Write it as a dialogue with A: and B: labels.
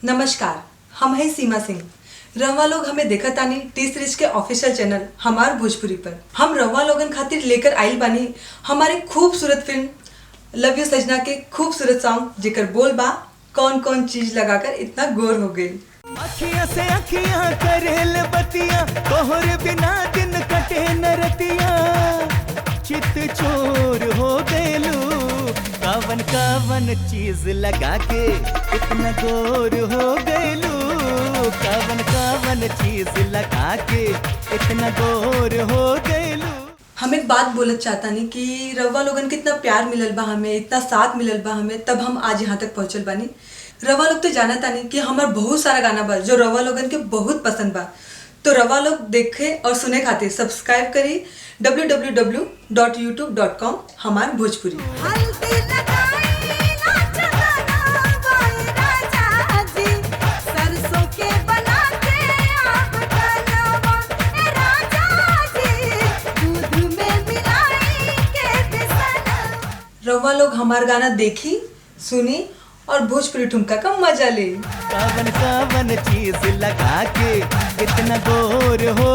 A: नमस्कार, हम हैं सीमा सिंह। रवा लोग हमें देखत आनी टी सीरीज के ऑफिशियल चैनल हमार भोजपुरी पर। हम रवा लोगन खातिर लेकर आइल बानी हमारे खूबसूरत फिल्म लव यू सजना के खूबसूरत सॉन्ग जेकर बोल बा कौन कौन चीज लगाकर इतना गोर हो गई।
B: अखियां से अखियां करेल बतिया तोहर बिना दिन कटे न रतिया चित चोर हो गएलू कावन कावन चीज लगा के इतना गोर हो गएलू कावन कावन चीज लगा के इतना गोर हो गएलू।
A: हम एक बात बोलत चाहता नहीं कि रवा लोगन के इतना प्यार मिलल बा हमें, इतना साथ मिलल बा हमें, तब हम आज यहाँ तक पहुँचल बानी। रवा लोग तो जाना तानी कि हमार बहुत सारा गाना बा जो रवा लोगन के बहुत पसंद बा। तो रवा लोग देखे और सुने खातिर सब्सक्राइब करी www.youtube.com हमार भोजपुरी। रवा लोग हमार गाना देखी, सुनी और भोजपुरी ठुमका का मजा ले।
B: कावन कावन चीज लगा के इतना गोर हो